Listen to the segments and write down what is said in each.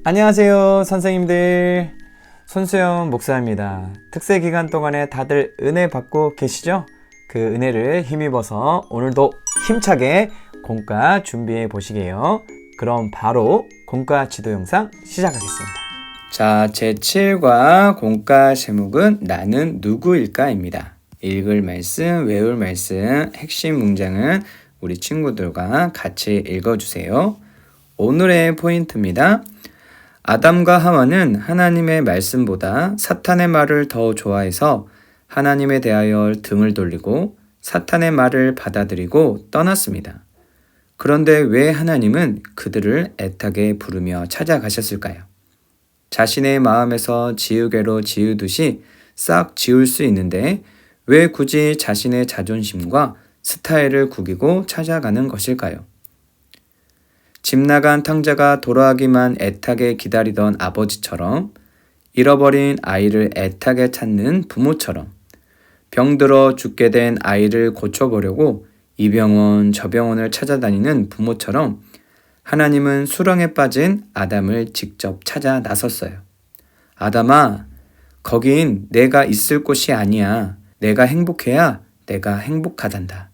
안녕하세요, 선생님들. 손수영 목사입니다. 특세 기간 동안에 다들 은혜 받고 계시죠? 그 은혜를 힘입어서 오늘도 힘차게 공과 준비해 보시게요. 그럼 바로 공과 지도 영상 시작하겠습니다. 자, 제7과 공과 제목은 나는 누구일까입니다. 읽을 말씀, 외울 말씀, 핵심 문장은 우리 친구들과 같이 읽어주세요. 오늘의 포인트입니다. 아담과 하와는 하나님의 말씀보다 사탄의 말을 더 좋아해서 하나님에 대하여 등을 돌리고 사탄의 말을 받아들이고 떠났습니다. 그런데 왜 하나님은 그들을 애타게 부르며 찾아가셨을까요? 자신의 마음에서 지우개로 지우듯이 싹 지울 수 있는데 왜 굳이 자신의 자존심과 스타일을 구기고 찾아가는 것일까요? 집 나간 탕자가 돌아가기만 애타게 기다리던 아버지처럼, 잃어버린 아이를 애타게 찾는 부모처럼, 병들어 죽게 된 아이를 고쳐보려고 이 병원 저 병원을 찾아다니는 부모처럼 하나님은 수렁에 빠진 아담을 직접 찾아 나섰어요. 아담아, 거긴 내가 있을 곳이 아니야. 내가 행복해야 내가 행복하단다.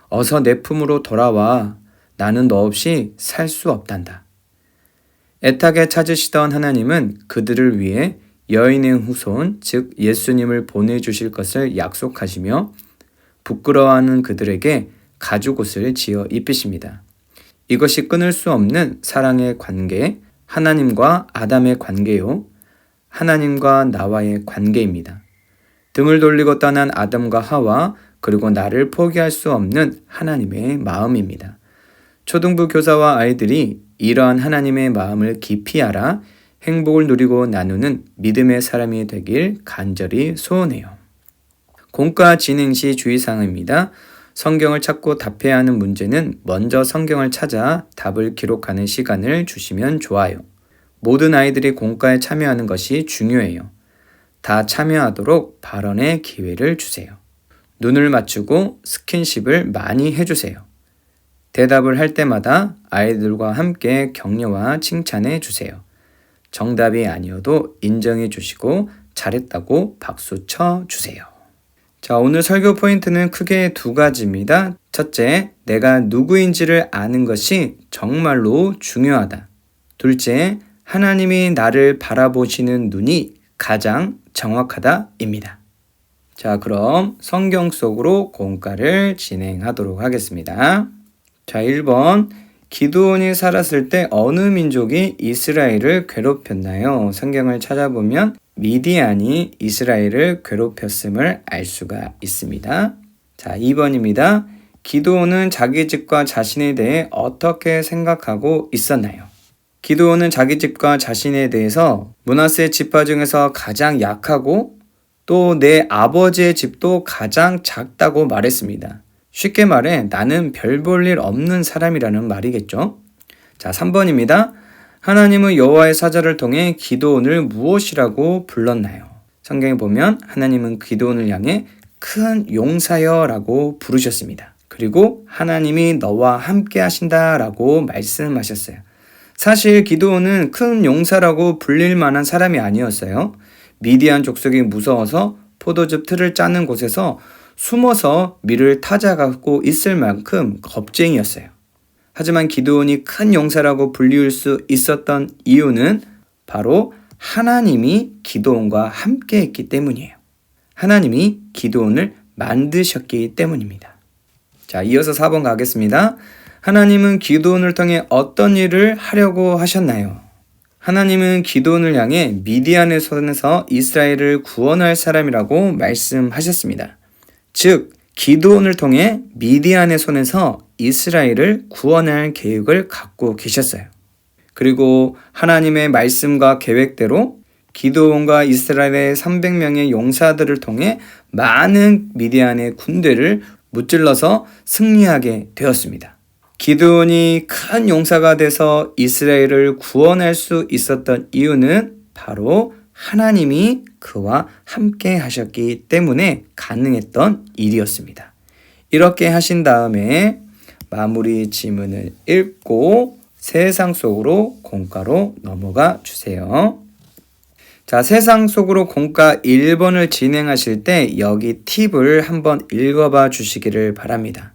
어서 내 품으로 돌아와. 나는 너 없이 살 수 없단다. 애타게 찾으시던 하나님은 그들을 위해 여인의 후손, 즉 예수님을 보내주실 것을 약속하시며 부끄러워하는 그들에게 가죽옷을 지어 입히십니다. 이것이 끊을 수 없는 사랑의 관계, 하나님과 아담의 관계요, 하나님과 나와의 관계입니다. 등을 돌리고 떠난 아담과 하와, 그리고 나를 포기할 수 없는 하나님의 마음입니다. 초등부 교사와 아이들이 이러한 하나님의 마음을 깊이 알아 행복을 누리고 나누는 믿음의 사람이 되길 간절히 소원해요. 공과 진행 시 주의사항입니다. 성경을 찾고 답해야 하는 문제는 먼저 성경을 찾아 답을 기록하는 시간을 주시면 좋아요. 모든 아이들이 공과에 참여하는 것이 중요해요. 다 참여하도록 발언의 기회를 주세요. 눈을 맞추고 스킨십을 많이 해주세요. 대답을 할 때마다 아이들과 함께 격려와 칭찬해 주세요. 정답이 아니어도 인정해 주시고 잘했다고 박수 쳐 주세요. 자, 오늘 설교 포인트는 크게 두 가지입니다. 첫째, 내가 누구인지를 아는 것이 정말로 중요하다. 둘째, 하나님이 나를 바라보시는 눈이 가장 정확하다입니다. 자, 그럼 성경 속으로 공과를 진행하도록 하겠습니다. 자, 1번. 기드온이 살았을 때 어느 민족이 이스라엘을 괴롭혔나요? 성경을 찾아보면 미디안이 이스라엘을 괴롭혔음을 알 수가 있습니다. 자, 2번입니다. 기드온은 자기 집과 자신에 대해 어떻게 생각하고 있었나요? 기드온은 자기 집과 자신에 대해서 므낫세 지파 중에서 가장 약하고 또 내 아버지의 집도 가장 작다고 말했습니다. 쉽게 말해 나는 별 볼 일 없는 사람이라는 말이겠죠. 자, 3번입니다. 하나님은 여호와의 사자를 통해 기드온을 무엇이라고 불렀나요? 성경에 보면 하나님은 기드온을 향해 큰 용사여 라고 부르셨습니다. 그리고 하나님이 너와 함께 하신다 라고 말씀하셨어요. 사실 기드온은 큰 용사라고 불릴 만한 사람이 아니었어요. 미디안 족속이 무서워서 포도즙 틀을 짜는 곳에서 숨어서 밀을 타잡고 있을 만큼 겁쟁이였어요. 하지만 기드온이 큰 용사라고 불리울 수 있었던 이유는 바로 하나님이 기드온과 함께 했기 때문이에요. 하나님이 기드온을 만드셨기 때문입니다. 자, 이어서 4번 가겠습니다. 하나님은 기드온을 통해 어떤 일을 하려고 하셨나요? 하나님은 기드온을 향해 미디안의 손에서 이스라엘을 구원할 사람이라고 말씀하셨습니다. 즉, 기드온을 통해 미디안의 손에서 이스라엘을 구원할 계획을 갖고 계셨어요. 그리고 하나님의 말씀과 계획대로 기드온과 이스라엘의 300명의 용사들을 통해 많은 미디안의 군대를 무찔러서 승리하게 되었습니다. 기드온이 큰 용사가 돼서 이스라엘을 구원할 수 있었던 이유는 바로 하나님이 그와 함께 하셨기 때문에 가능했던 일이었습니다. 이렇게 하신 다음에 마무리 지문을 읽고 세상 속으로 공과로 넘어가 주세요. 자, 세상 속으로 공과 1번을 진행하실 때 여기 팁을 한번 읽어봐 주시기를 바랍니다.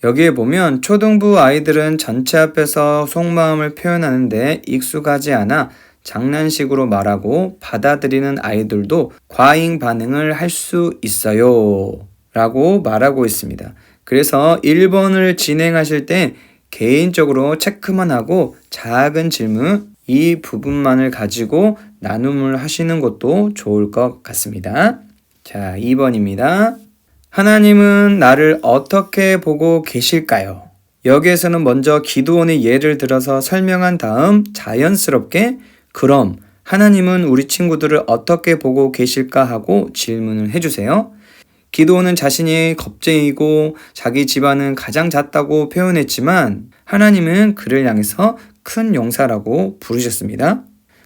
여기에 보면 초등부 아이들은 전체 앞에서 속마음을 표현하는데 익숙하지 않아 장난식으로 말하고 받아들이는 아이들도 과잉 반응을 할 수 있어요 라고 말하고 있습니다. 그래서 1번을 진행하실 때 개인적으로 체크만 하고 작은 질문 이 부분만을 가지고 나눔을 하시는 것도 좋을 것 같습니다. 자, 2번입니다. 하나님은 나를 어떻게 보고 계실까요? 여기에서는 먼저 기드온의 예를 들어서 설명한 다음 자연스럽게 그럼 하나님은 우리 친구들을 어떻게 보고 계실까 하고 질문을 해주세요. 기드온은 자신이 겁쟁이고 자기 집안은 가장 작다고 표현했지만 하나님은 그를 향해서 큰 용사라고 부르셨습니다.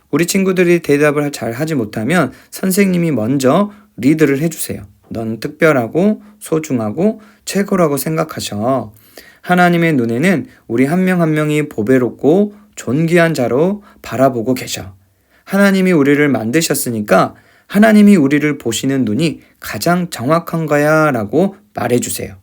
우리 친구들이 대답을 잘 하지 못하면 선생님이 먼저 리드를 해주세요. 넌 특별하고 소중하고 최고라고 생각하셔. 하나님의 눈에는 우리 한 명 한 명이 보배롭고 존귀한 자로 바라보고 계셔. 하나님이 우리를 만드셨으니까 하나님이 우리를 보시는 눈이 가장 정확한 거야 라고 말해주세요.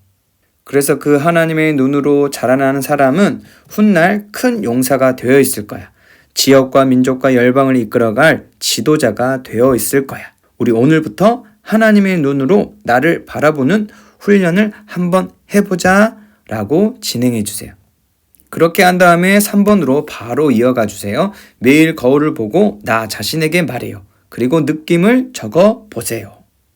그래서 그 하나님의 눈으로 자라나는 사람은 훗날 큰 용사가 되어 있을 거야. 지역과 민족과 열방을 이끌어갈 지도자가 되어 있을 거야. 우리 오늘부터 하나님의 눈으로 나를 바라보는 훈련을 한번 해보자 라고 진행해 주세요. 그렇게 한 다음에 3번으로 바로 이어가 주세요. 매일 거울을 보고 나 자신에게 말해요. 그리고 느낌을 적어 보세요.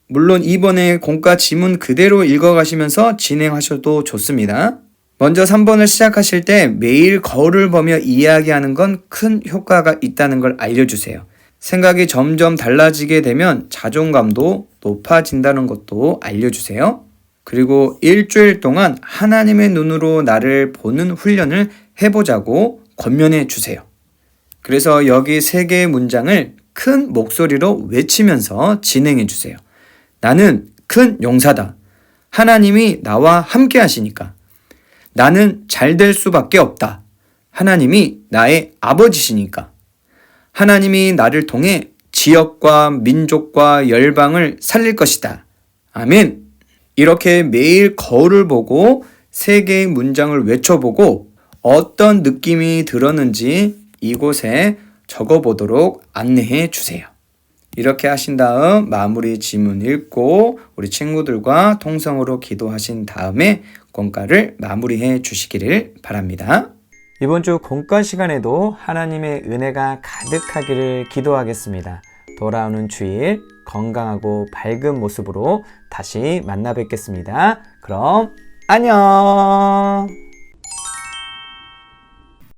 물론 2번의 공과 지문 그대로 읽어가시면서 진행하셔도 좋습니다. 먼저 3번을 시작하실 때 매일 거울을 보며 이야기하는 건 큰 효과가 있다는 걸 알려주세요. 생각이 점점 달라지게 되면 자존감도 높아진다는 것도 알려주세요. 그리고 일주일 동안 하나님의 눈으로 나를 보는 훈련을 해보자고 권면해 주세요. 그래서 여기 3개의 문장을 큰 목소리로 외치면서 진행해 주세요. 나는 큰 용사다. 하나님이 나와 함께 하시니까. 나는 잘 될 수밖에 없다. 하나님이 나의 아버지시니까. 하나님이 나를 통해 지역과 민족과 열방을 살릴 것이다. 아멘. 이렇게 매일 거울을 보고 3개의 문장을 외쳐보고 어떤 느낌이 들었는지 이곳에 적어보도록 안내해 주세요. 이렇게 하신 다음 마무리 지문 읽고 우리 친구들과 통성으로 기도하신 다음에 공과를 마무리해 주시기를 바랍니다. 이번 주 공과 시간에도 하나님의 은혜가 가득하기를 기도하겠습니다. 돌아오는 주일 건강하고 밝은 모습으로 다시 만나 뵙겠습니다. 그럼 안녕!